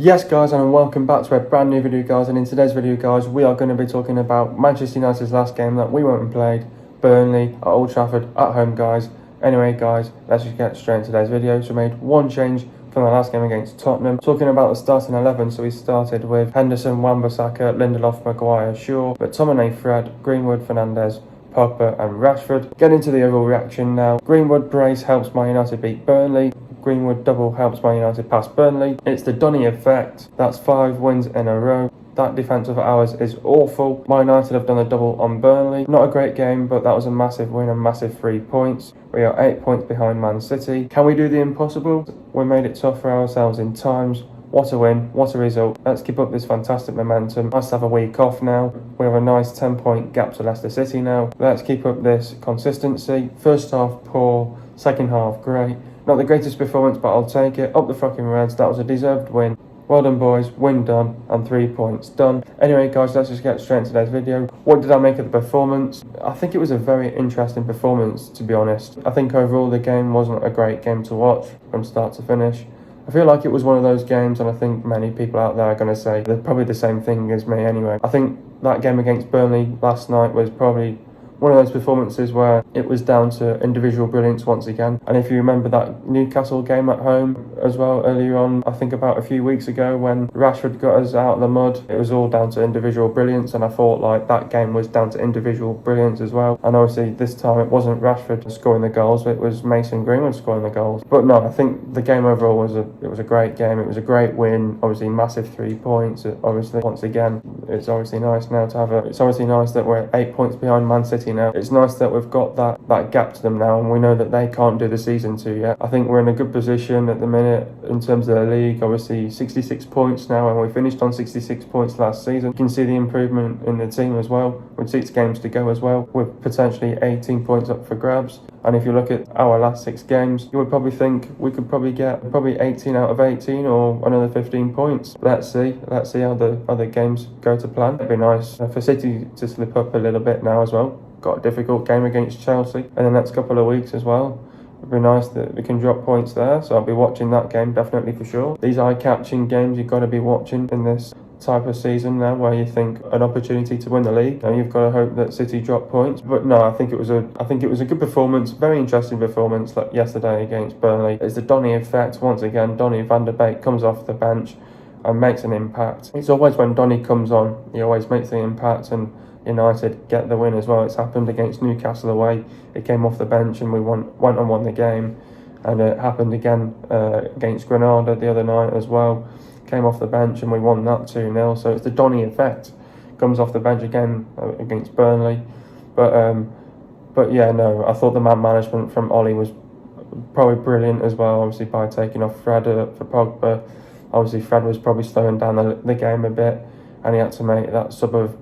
Yes guys, and welcome back to a brand new video guys, and in today's video guys we are going to be talking about Manchester United's last game that we went and played, Burnley at Old Trafford at home guys. Anyway guys, let's just get straight into today's video. So we made one change from the last game against Tottenham. Talking about the starting 11, so we started with Henderson, Wan-Bissaka, Lindelof, Maguire, Shaw, but McTominay, Fred, Greenwood, Fernandes, Pogba and Rashford. Get into the overall reaction now. Greenwood brace helps Man United beat Burnley. Greenwood double helps Man United pass Burnley. It's the Donny effect. That's 5 wins in a row. That defence of ours is awful. Man United have done a double on Burnley. Not a great game, but that was a massive win and massive 3 points. We are 8 points behind Man City. Can we do the impossible? We made it tough for ourselves in times. What a win, what a result. Let's keep up this fantastic momentum. Nice to have a week off now. We have a nice 10-point gap to Leicester City now. Let's keep up this consistency. First half poor, second half great. Not the greatest performance, but I'll take it. Up the fucking Reds, that was a deserved win. Well done boys, win done, and 3 points done. Anyway guys, let's just get straight into today's video. What did I make of the performance? I think it was a very interesting performance, to be honest. I think overall the game wasn't a great game to watch from start to finish. I feel like it was one of those games, and I think many people out there are going to say they're probably the same thing as me anyway. I think that game against Burnley last night was probably one of those performances where it was down to individual brilliance once again. And if you remember that Newcastle game at home as well earlier on, I think about a few weeks ago when Rashford got us out of the mud, it was all down to individual brilliance, and I thought like that game was down to individual brilliance as well. And obviously this time it wasn't Rashford scoring the goals, it was Mason Greenwood scoring the goals. But no, I think the game overall was a great game. It was a great win, obviously massive 3 points. Obviously once again, it's obviously nice now to have it's obviously nice that we're 8 points behind Man City now. It's nice that we've got that gap to them now, and we know that they can't do the season 2 yet. I think we're in a good position at the minute in terms of the league. Obviously 66 points now, and we finished on 66 points last season. You can see the improvement in the team as well, with 6 games to go as well, with potentially 18 points up for grabs. And if you look at our last 6 games, you would probably think we could probably get 18 out of 18 or another 15 points. Let's see how the other games go to plan. It'd be nice for City to slip up a little bit now as well. Got a difficult game against Chelsea in the next couple of weeks as well. It'd be nice that we can drop points there, so I'll be watching that game definitely for sure. These eye-catching games you've got to be watching in this type of season now, where you think an opportunity to win the league. Now you've got to hope that City drop points. But no, I think it was a good performance, very interesting performance like yesterday against Burnley. It's the Donny effect once again. Donny van der Beek comes off the bench and makes an impact. It's always when Donny comes on, he always makes the impact, and United get the win as well. It's happened against Newcastle away. It came off the bench and we went and won the game. And it happened again against Granada the other night as well. Came off the bench and we won that 2-0. So it's the Donny effect. Comes off the bench again against Burnley. But yeah, no, I thought the man management from Ollie was probably brilliant as well. Obviously by taking off Fred for Pogba. Obviously Fred was probably slowing down the game a bit, and he had to make that sub of,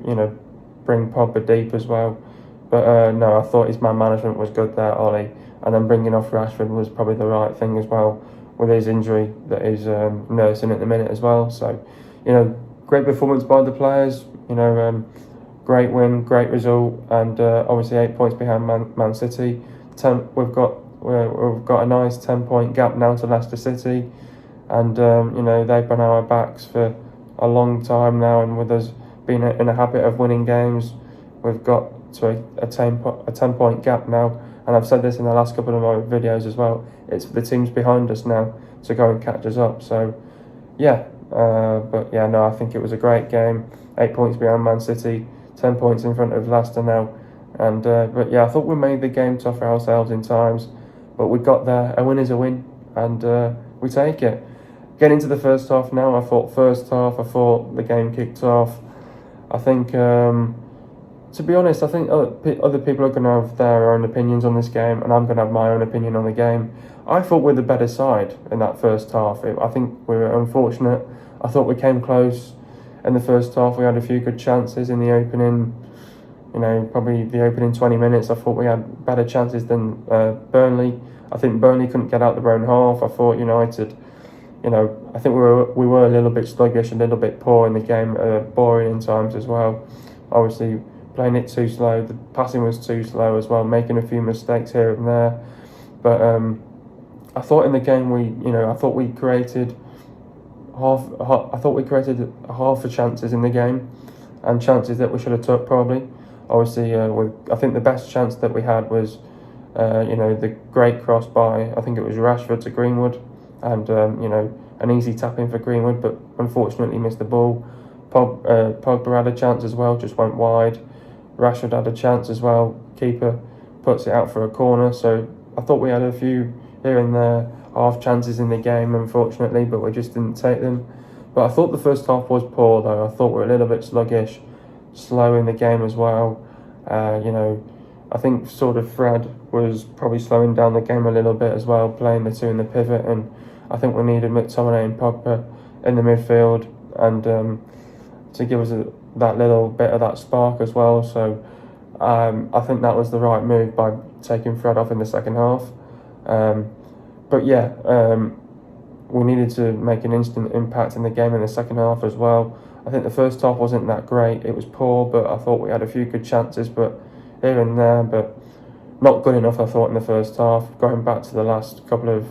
bring Pogba deep as well. But no, I thought his man management was good there, Ollie. And then bringing off Rashford was probably the right thing as well, with his injury that he's nursing at the minute as well. So, great performance by the players. Great win, great result, and obviously 8 points behind Man City. We've got a nice 10-point gap now to Leicester City, and they've been on our backs for a long time now, and with us being in a habit of winning games, we've got to a 10-point gap now. And I've said this in the last couple of my videos as well. It's the teams behind us now to go and catch us up. So, yeah. But yeah, no, I think it was a great game. 8 points behind Man City, 10 points in front of Leicester now. And but yeah, I thought we made the game tough for ourselves in times, but we got there. A win is a win, and we take it. Getting into the first half now. I thought the game kicked off. I think, to be honest, I think other people are going to have their own opinions on this game, and I'm going to have my own opinion on the game. I thought we're the better side in that first half. I think we were unfortunate. I thought we came close in the first half. We had a few good chances in the opening, probably the opening 20 minutes. I thought we had better chances than Burnley. I think Burnley couldn't get out their own half. I thought United, I think we were a little bit sluggish, a little bit poor in the game, boring in times as well. Obviously, playing it too slow, the passing was too slow as well, making a few mistakes here and there. But I thought in the game I thought we created I thought we created half the chances in the game, and chances that we should have took probably. Obviously, I think the best chance that we had was, the great cross by, I think it was Rashford to Greenwood, and an easy tap in for Greenwood, but unfortunately missed the ball. Pogba had a chance as well, just went wide. Rashford had a chance as well. Keeper puts it out for a corner. So I thought we had a few here and there half chances in the game, unfortunately, but we just didn't take them. But I thought the first half was poor, though. I thought we were a little bit sluggish, slow in the game as well. I think sort of Fred was probably slowing down the game a little bit as well, playing the two in the pivot, and I think we needed McTominay and Pogba in the midfield, and to give us that little bit of that spark as well. So I think that was the right move by taking Fred off in the second half. We needed to make an instant impact in the game in the second half as well. I think the first half wasn't that great. It was poor, but I thought we had a few good chances, but here and there, but not good enough, I thought, in the first half. Going back to the last couple of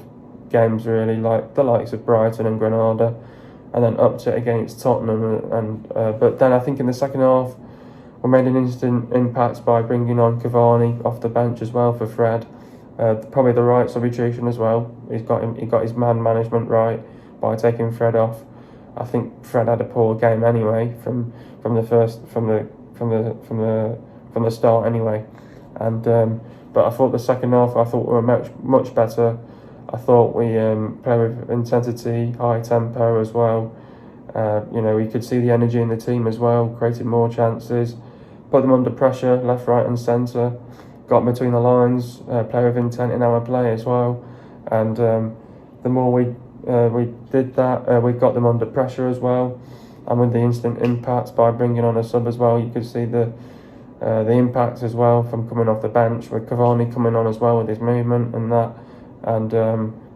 games, really, like the likes of Brighton and Granada, and then up to it against Tottenham. But then I think in the second half, we made an instant impact by bringing on Cavani off the bench as well for Fred. Probably the right substitution as well. He got his man management right by taking Fred off. I think Fred had a poor game anyway from the start anyway. But I thought the second half, I thought we were much better. I thought we played with intensity, high tempo as well. We could see the energy in the team as well, created more chances, put them under pressure, left, right and centre, got between the lines, play with intent in our play as well. And the more we did that, we got them under pressure as well. And with the instant impacts by bringing on a sub as well, you could see the impact as well from coming off the bench, with Cavani coming on as well with his movement and that. And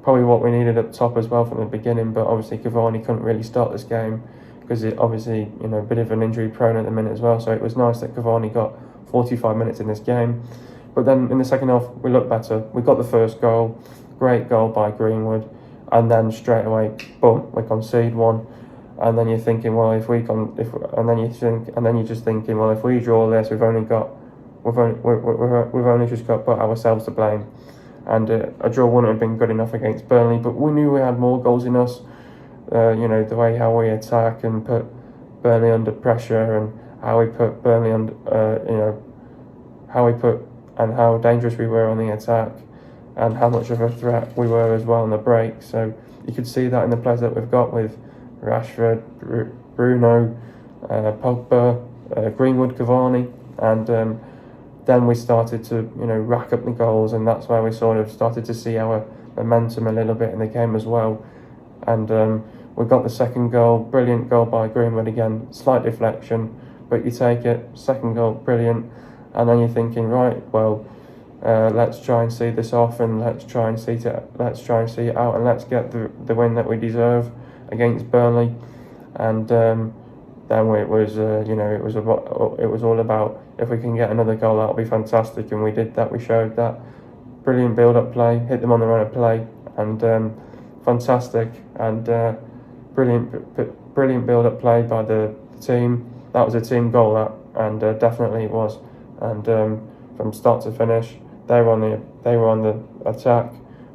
probably what we needed up top as well from the beginning, but obviously Cavani couldn't really start this game because it obviously, a bit of an injury prone at the minute as well. So it was nice that Cavani got 45 minutes in this game. But then in the second half, we looked better. We got the first goal, great goal by Greenwood, and then straight away, boom, we concede one. And then you're thinking, well, if we draw this, we've only just got put ourselves to blame. And a draw wouldn't have been good enough against Burnley, but we knew we had more goals in us. The way how we attack and put Burnley under pressure, and how we put Burnley under, how dangerous we were on the attack, and how much of a threat we were as well on the break. So you could see that in the players that we've got with Rashford, Bruno, Pogba, Greenwood, Cavani, and then we started to rack up the goals, and that's where we sort of started to see our momentum a little bit in the game as well. And we got the second goal, brilliant goal by Greenwood again, slight deflection, but you take it. Second goal, brilliant. And then you're thinking, right, well, let's try and see this off, and let's try and see it out, and let's get the win that we deserve against Burnley. And then it was all about, if we can get another goal, that'll be fantastic, and we did that. We showed that. Brilliant build-up play, hit them on the run of play, and fantastic, and brilliant build-up play by the team. That was a team goal, that, and definitely it was. And from start to finish, they were on the attack.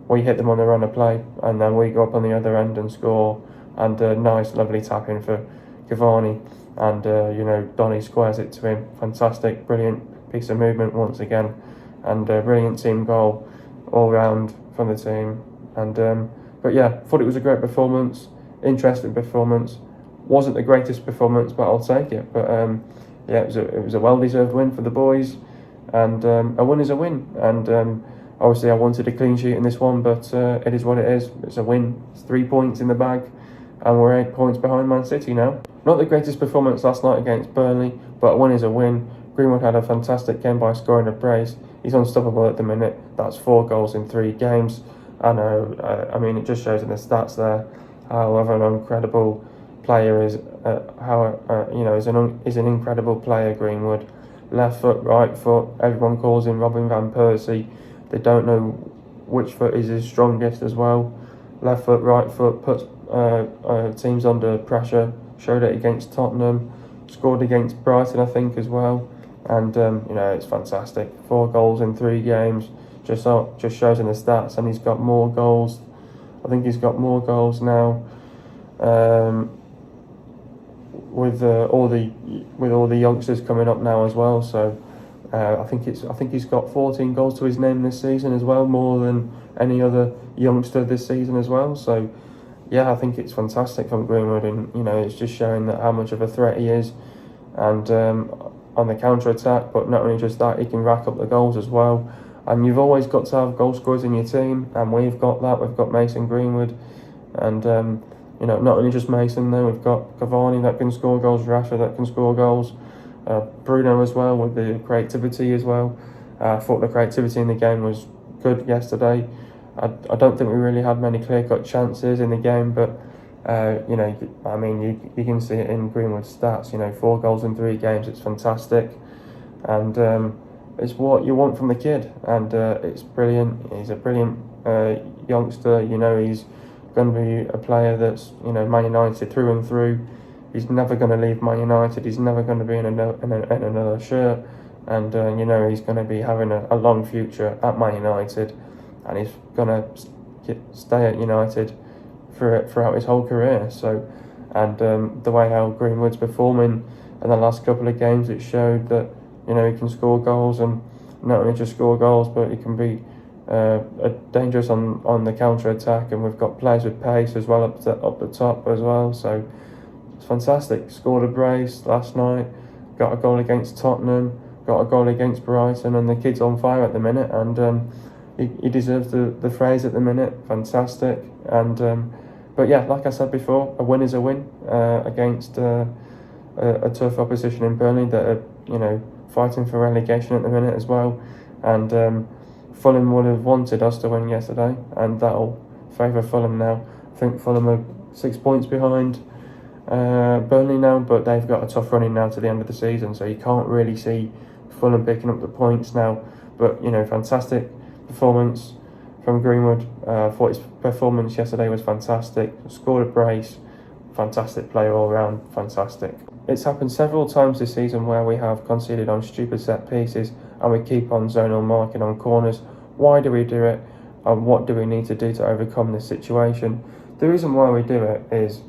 We hit them on the run of play, and then we go up on the other end and score. And a nice, lovely tap in for Cavani, and Donny squares it to him. Fantastic, brilliant piece of movement once again, and a brilliant team goal all round from the team. And thought it was a great performance, interesting performance. Wasn't the greatest performance, but I'll take it. But it was a well-deserved win for the boys, and a win is a win. And obviously I wanted a clean sheet in this one, but it is what it is. It's a win. It's 3 points in the bag, and we're 8 points behind Man City now. Not the greatest performance last night against Burnley, but a win is a win. Greenwood had a fantastic game by scoring a brace. He's unstoppable at the minute. That's 4 goals in 3 games. I know, it just shows in the stats there how of an incredible player is. Is an incredible player, Greenwood. Left foot, right foot. Everyone calls him Robin van Persie. They don't know which foot is his strongest as well. Left foot, right foot, puts teams under pressure. Showed it against Tottenham, scored against Brighton, I think, as well. And it's fantastic. 4 goals in 3 games. Just shows in the stats, and he's got more goals. I think he's got more goals now. With all the youngsters coming up now as well. So I think he's got 14 goals to his name this season as well, more than any other youngster this season as well. So yeah, I think it's fantastic from Greenwood, and it's just showing that how much of a threat he is, and on the counter attack. But not only just that, he can rack up the goals as well. And you've always got to have goal scorers in your team, and we've got that. We've got Mason Greenwood, and not only just Mason though, we've got Cavani that can score goals, Rashford that can score goals, Bruno as well with the creativity as well. I thought the creativity in the game was good yesterday. I don't think we really had many clear-cut chances in the game, but you can see it in Greenwood's stats. 4 goals in 3 games, it's fantastic, and it's what you want from the kid, and it's brilliant. He's a brilliant youngster. He's going to be a player that's Man United through and through. He's never going to leave Man United. He's never going to be in another shirt, and he's going to be having a long future at Man United, and he's going to stay at United throughout his whole career. So, and the way how Greenwood's performing in the last couple of games, it showed that he can score goals, and not only just score goals, but he can be dangerous on the counter attack. And we've got players with pace as well up the top as well. So it's fantastic. Scored a brace last night, got a goal against Tottenham, got a goal against Brighton, and the kid's on fire at the minute, and he deserves the phrase at the minute. Fantastic. And but yeah, like I said before, a win is a win against a tough opposition in Burnley that are fighting for relegation at the minute as well. And Fulham would have wanted us to win yesterday, and that'll favour Fulham now. I think Fulham are 6 points behind Burnley now, but they've got a tough running now to the end of the season, so you can't really see Fulham picking up the points now. But fantastic performance from Greenwood. Thought his performance yesterday was fantastic. Scored a brace. Fantastic player all round. Fantastic. It's happened several times this season where we have conceded on stupid set pieces, and we keep on zonal marking on corners. Why do we do it, and what do we need to do to overcome this situation? The reason why we do it is,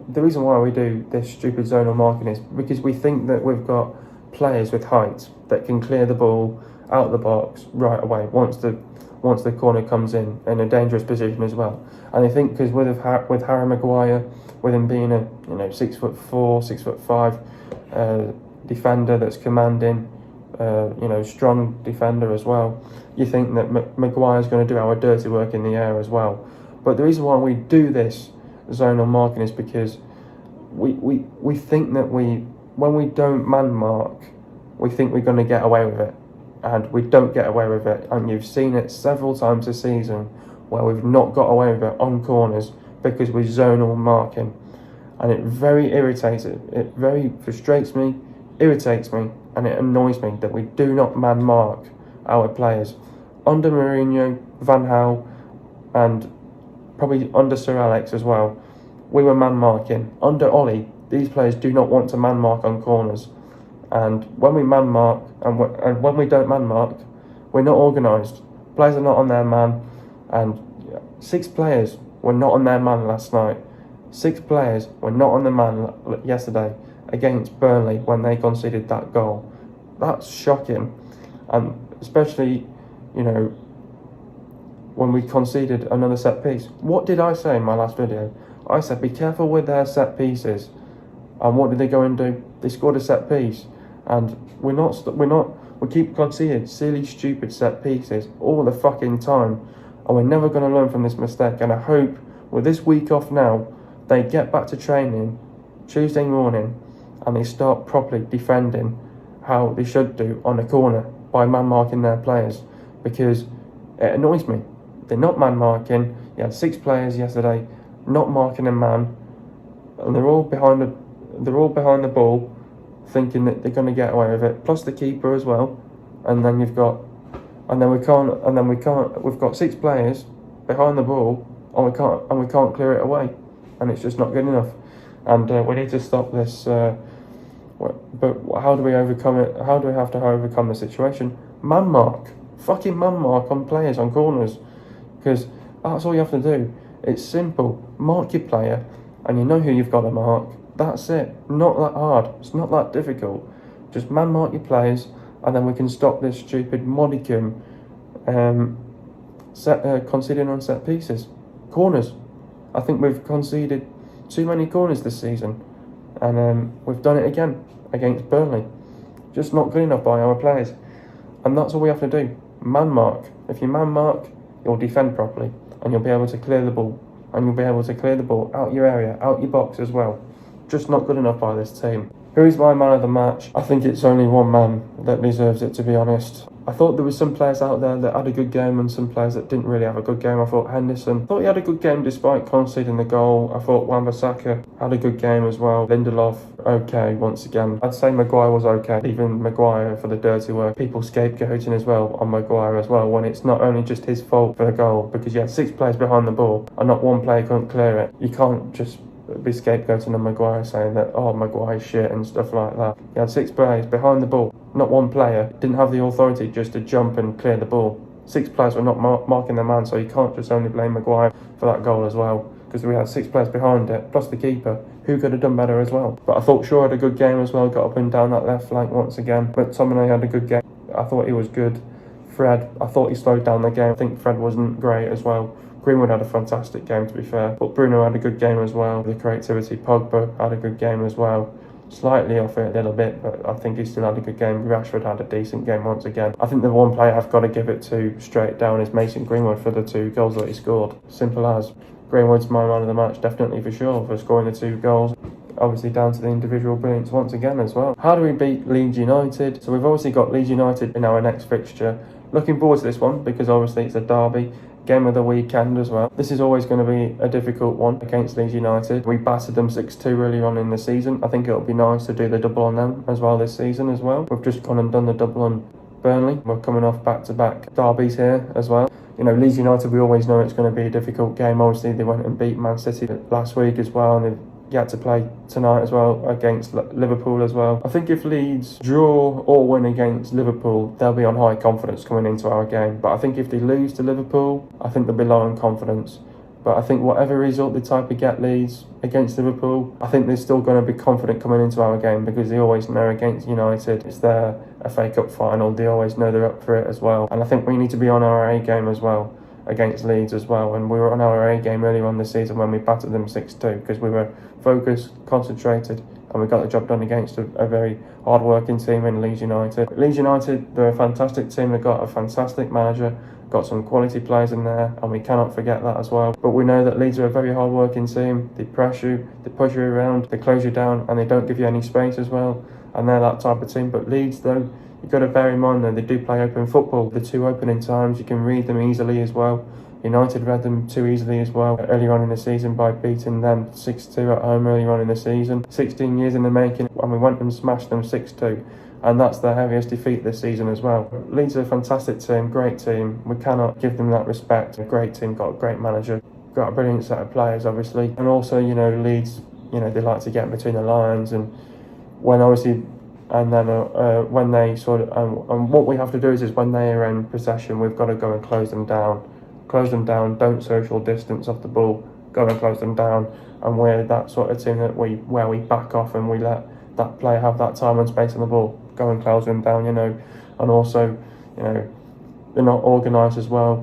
the reason why we do this stupid zonal marking is because we think that we've got players with height that can clear the ball out of the box right away once the corner comes in a dangerous position as well. And I think because with Harry Maguire, with him being a 6'4", 6'5" defender that's commanding, strong defender as well, you think that Maguire's going to do our dirty work in the air as well. But the reason why we do this zonal marking is because we think that when we don't man mark, we think we're going to get away with it, and we don't get away with it. And you've seen it several times this season where we've not got away with it on corners because we're zonal marking, and it very irritates it very frustrates me, irritates me, and it annoys me that we do not man mark our players. Under Mourinho, Van Gaal, and probably under Sir Alex as well, we were man marking. Under Ollie, these players do not want to man mark on corners, and when we man mark and when we don't man mark, we're not organised. Players are not on their man, and 6 players were not on their man last night. 6 players were not on the man yesterday against Burnley when they conceded that goal. That's shocking, and especially when we conceded another set piece. What did I say in my last video? I said be careful with their set pieces, and what did they go and do? They scored a set piece, and we keep conceding silly, stupid set pieces all the fucking time, and we're never going to learn from this mistake. And I hope with this week off now, they get back to training Tuesday morning and they start properly defending how they should do on a corner by man marking their players, because it annoys me. They're not man marking. You had 6 players yesterday not marking a man, and they're all behind the ball, thinking that they're going to get away with it. Plus the keeper as well, and then we've got 6 players behind the ball, and we can't clear it away. and it's just not good enough. And we need to stop this. But how do we overcome it? How do we have to overcome the situation? Man mark, fucking man mark on players on corners, because that's all you have to do. It's simple. Mark your player, and you know who you've got to mark. That's it. Not that hard. It's not that difficult. Just man mark your players, and then we can stop this stupid modicum conceding on set pieces. Corners. I think we've conceded too many corners this season, and we've done it again against Burnley. Just not good enough by our players, and that's all we have to do. Man mark. If you man mark, you'll defend properly, and you'll be able to clear the ball, out your area, out your box as well. Just not good enough by this team. Who is my man of the match? I think it's only one man that deserves it, to be honest. I thought there were some players out there that had a good game and some players that didn't really have a good game. I thought Henderson, he had a good game despite conceding the goal. I thought Wan-Bissaka had a good game as well. Lindelof, okay, once again. I'd say Maguire was okay. Even Maguire for the dirty work. People scapegoating as well on Maguire as well, when it's not only just his fault for the goal, because you had 6 players behind the ball and not one player couldn't clear it. You can't just be scapegoating on Maguire, saying that, oh, Maguire's shit and stuff like that. You had 6 players behind the ball. Not one player didn't have the authority just to jump and clear the ball. 6 players were not marking their man, so you can't just only blame Maguire for that goal as well, because we had 6 players behind it, plus the keeper, who could have done better as well. But I thought Shaw had a good game as well, got up and down that left flank once again. But McTominay had a good game. I thought he was good. Fred, I thought he slowed down the game. I think Fred wasn't great as well. Greenwood had a fantastic game, to be fair, but Bruno had a good game as well. The creativity, Pogba had a good game as well. Slightly off it a little bit, but I think he still had a good game. Rashford had a decent game once again. I think the one player I've got to give it to straight down is Mason Greenwood for the 2 goals that he scored. Simple as. Greenwood's my man of the match, definitely for sure, for scoring the 2 goals. Obviously down to the individual brilliance once again as well. How do we beat Leeds United? So we've obviously got Leeds United in our next fixture. Looking forward to this one, because obviously it's a derby. Game of the weekend as well. This is always going to be a difficult one against Leeds United. We battered them 6-2 earlier on in the season. I think it'll be nice to do the double on them as well this season as well. We've just gone and done the double on Burnley. We're coming off back-to-back derbies here as well. You know, Leeds United, we always know it's going to be a difficult game. Obviously, they went and beat Man City last week as well, and they've yet to play tonight as well against Liverpool as well. I think if Leeds draw or win against Liverpool, they'll be on high confidence coming into our game. But I think if they lose to Liverpool, I think they'll be low in confidence. But I think whatever result they type of get Leeds against Liverpool, I think they're still going to be confident coming into our game, because they always know against United it's their FA Cup final. They always know they're up for it as well. And I think we need to be on our A game as well against Leeds as well. And we were on our A game earlier on this season when we battered them 6-2, because we were focused, concentrated, and we got the job done against a very hard-working team in Leeds United. Leeds United, they're a fantastic team. They've got a fantastic manager, got some quality players in there, and we cannot forget that as well. But we know that Leeds are a very hard-working team. They press you, they push you around, they close you down, and they don't give you any space as well. And they're that type of team. But Leeds, though, you've got to bear in mind that they do play open football. The 2 opening times, you can read them easily as well. United read them too easily as well earlier on in the season by beating them 6-2 at home earlier on in the season. 16 years in the making, and we went and smashed them 6-2. And that's their heaviest defeat this season as well. Leeds are a fantastic team, great team. We cannot give them that respect. A great team, got a great manager, got a brilliant set of players, obviously. And also, you know, Leeds, you know, they like to get between the lines, and when obviously, and then when they sort of, and what we have to do is when they are in possession, we've got to go and close them down. Close them down, don't social distance off the ball, go and close them down. And we're that sort of team where we back off and we let that player have that time and space on the ball, go and close them down, you know. And also, you know, they're not organised as well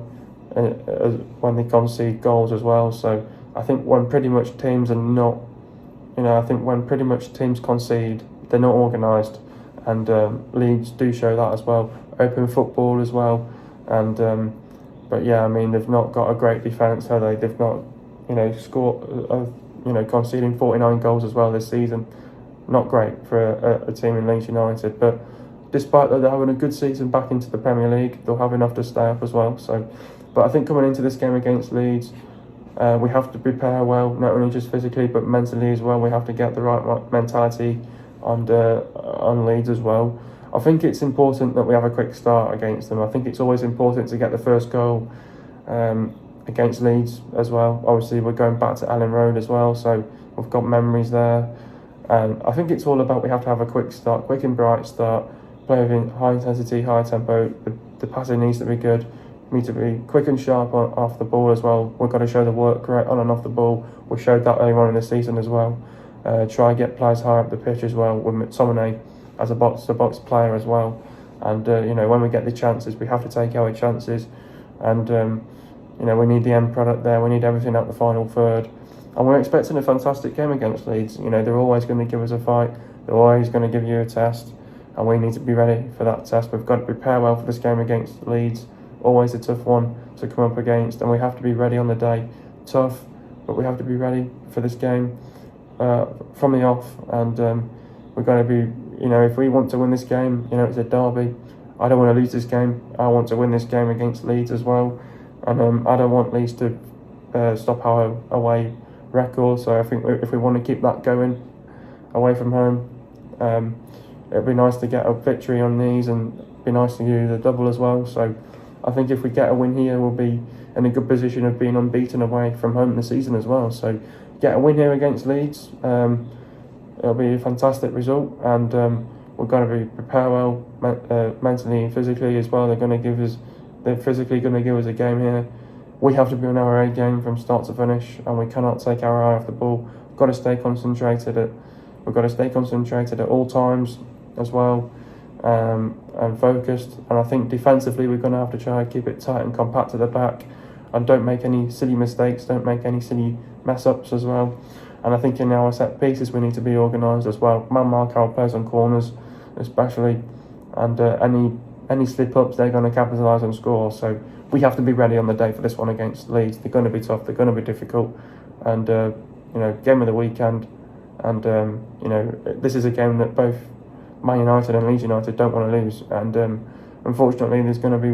when they concede goals as well. So I think when pretty much teams are not, you know, I think when pretty much teams concede, they're not organised. And Leeds do show that as well. Open football as well. And but yeah, I mean, they've not got a great defence, have they? They've not, you know, conceding 49 goals as well this season. Not great for a team in Leeds United. But despite that, they're having a good season back into the Premier League. They'll have enough to stay up as well. So, but I think coming into this game against Leeds, we have to prepare well, not only just physically but mentally as well. We have to get the right mentality on Leeds as well. I think it's important that we have a quick start against them. I think it's always important to get the first goal against Leeds as well. Obviously, we're going back to Ellen Road as well, so we've got memories there. And I think it's all about we have to have a quick and bright start, play with high intensity, high tempo. The passing needs to be good. We need to be quick and sharp off the ball as well. We've got to show the work rate on and off the ball. We showed that earlier on in the season as well. Try and get players higher up the pitch as well, with McTominay as a box-to-box player as well. And when we get the chances, we have to take our chances. And we need the end product there. We need everything at the final third. And we're expecting a fantastic game against Leeds. They're always going to give us a fight. They're always going to give you a test. And we need to be ready for that test. We've got to prepare well for this game against Leeds. Always a tough one to come up against. And we have to be ready on the day. Tough, but we have to be ready for this game from the off. And we've got to be, if we want to win this game, it's a derby. I don't want to lose this game. I want to win this game against Leeds as well. And I don't want Leeds to stop our away record. So I think if we want to keep that going away from home, it'd be nice to get a victory on these, and be nice to do the double as well. So I think if we get a win here, we'll be in a good position of being unbeaten away from home this season as well. So get a win here against Leeds, it'll be a fantastic result. And we've got to be prepared well mentally and physically as well. They're physically going to give us a game here. We have to be on our A game from start to finish, and we cannot take our eye off the ball. We've got to stay concentrated at all times as well, and focused. And I think defensively we're going to have to try and keep it tight and compact at the back, and don't make any silly mistakes, don't make any silly mess ups as well. And I think in our set pieces we need to be organised as well. Man mark our players on corners especially, and any slip ups they're going to capitalise and score. So we have to be ready on the day for this one against Leeds. They're going to be tough, they're going to be difficult, and game of the weekend. And this is a game that both Man United and Leeds United don't want to lose. And unfortunately, there's going to be,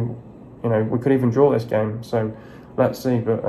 we could even draw this game. So let's see. But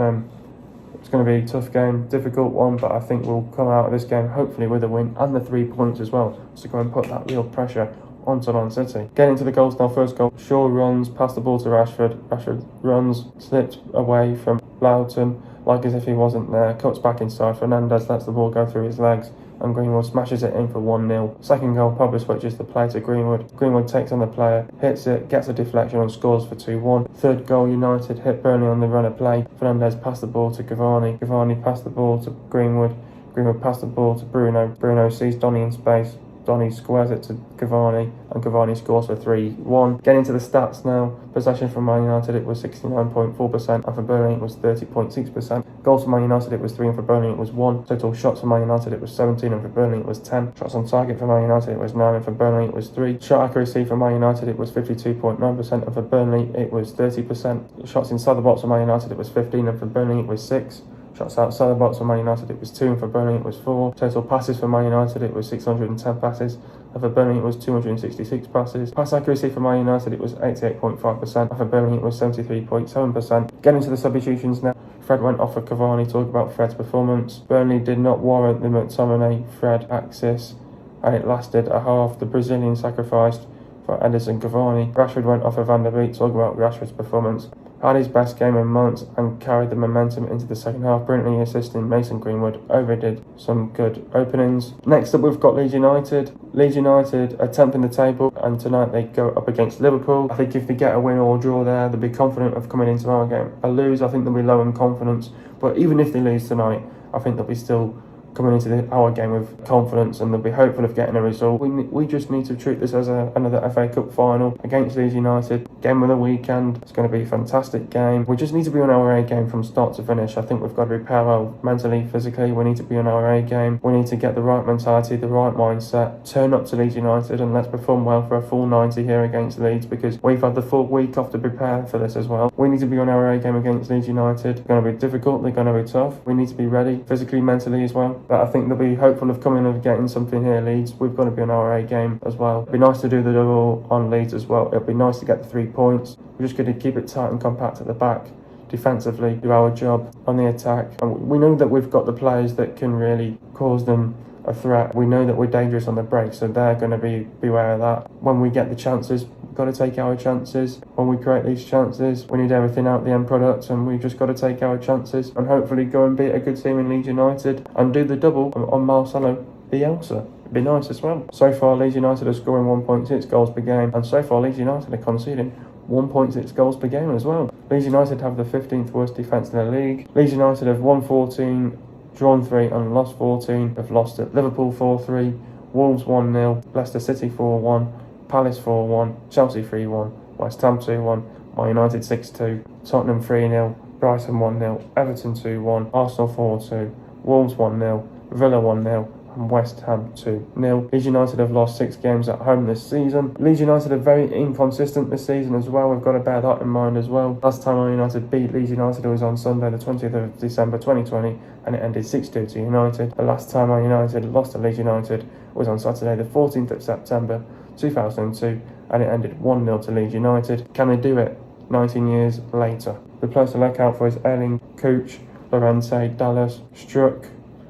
it's going to be a tough game, difficult one. But I think we'll come out of this game hopefully with a win and the 3 points as well, to go and put that real pressure onto Man City. Getting to the goals now. First goal, Shaw runs, past the ball to Rashford. Rashford runs, slips away from Loughton, like as if he wasn't there, cuts back inside. Fernandes lets the ball go through his legs, and Greenwood smashes it in for 1-0. Second goal, Pogba switches the play to Greenwood. Greenwood takes on the player, hits it, gets a deflection and scores for 2-1. Third goal, United hit Burnley on the run of play. Fernandes passed the ball to Cavani. Cavani passed the ball to Greenwood. Greenwood passed the ball to Bruno. Bruno sees Donny in space. Donny squares it to Cavani, and Cavani scores for 3-1. Getting to the stats now. Possession for Man United, it was 69.4%, and for Burnley it was 30.6%. Goals for Man United, it was 3, and for Burnley it was 1. Total shots for Man United, it was 17, and for Burnley it was 10. Shots on target for Man United, it was 9, and for Burnley it was 3. Shot accuracy for Man United, it was 52.9%, and for Burnley it was 30%. Shots inside the box for Man United, it was 15, and for Burnley it was 6. Shots outside the box for Man United, it was 2, and for Burnley it was 4. Total passes for Man United, it was 610 passes, and for Burnley it was 266 passes. Pass accuracy for Man United, it was 88.5%, and for Burnley it was 73.7%. Getting to the substitutions now. Fred went off for Cavani. Talk about Fred's performance. Burnley did not warrant the McTominay-Fred axis, and it lasted a half. The Brazilian sacrificed for Edison Cavani. Rashford went off for Van der Beek. Talk about Rashford's performance. Had his best game in months and carried the momentum into the second half, brilliantly assisting Mason Greenwood. Overdid some good openings. Next up, we've got Leeds United. Leeds United are 10th in the table, and tonight they go up against Liverpool. I think if they get a win or a draw there, they'll be confident of coming into our game. A lose, I think they'll be low in confidence. But even if they lose tonight, I think they'll be still coming into our game with confidence, and they'll be hopeful of getting a result. We just need to treat this as another FA Cup final against Leeds United. Game of the weekend. It's going to be a fantastic game. We just need to be on our A game from start to finish. I think we've got to prepare well mentally, physically. We need to be on our A game. We need to get the right mentality, the right mindset, turn up to Leeds United, and let's perform well for a full 90 here against Leeds, because we've had the full week off to prepare for this as well. We need to be on our A game against Leeds United. It's going to be difficult. They're going to be tough. We need to be ready physically, mentally as well. But I think they'll be hopeful of coming and getting something here, Leeds. We've got to be on our A game as well. It'd be nice to do the double on Leeds as well. It'd be nice to get the 3 points. We're just going to keep it tight and compact at the back. Defensively, do our job on the attack. And we know that we've got the players that can really cause them a threat. We know that we're dangerous on the break, so they're going to beware of that. When we get the chances, We've got to take our chances. When we create these chances, we need everything out the end product, and we've just got to take our chances and hopefully go and beat a good team in Leeds United and do the double on Marcelo Bielsa. It'd be nice as well. So far, Leeds United are scoring 1.6 goals per game, and so far Leeds United are conceding 1.6 goals per game as well. Leeds United have the 15th worst defence in the league. Leeds United have won 14, drawn 3 and lost 14. Have lost at Liverpool 4-3, Wolves 1-0, Leicester City 4-1, Palace 4-1, Chelsea 3-1, West Ham 2-1, Man United 6-2, Tottenham 3-0, Brighton 1-0, Everton 2-1, Arsenal 4-2, Wolves 1-0, Villa 1-0, and West Ham 2-0. Leeds United have lost 6 games at home this season. Leeds United are very inconsistent this season as well. We've got to bear that in mind as well. Last time Man United beat Leeds United was on Sunday the 20th of December 2020 and it ended 6-2 to United. The last time Man United lost to Leeds United was on Saturday the 14th of September 2002 and it ended 1-0 to Leeds United. Can they do it 19 years later? The players to look out for is Erling, Cooch, Llorente, Dallas, Struck,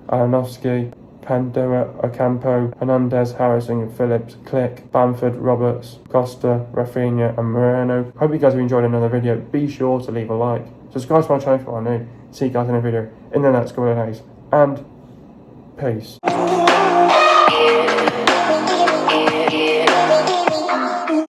Alanovsky, Pandora, Ocampo, Hernandez, Harrison, Phillips, Click, Bamford, Roberts, Costa, Rafinha and Moreno. Hope you guys have enjoyed another video. Be sure to leave a like. Subscribe to my channel if you are new. See you guys in a video in the next couple of days. And peace.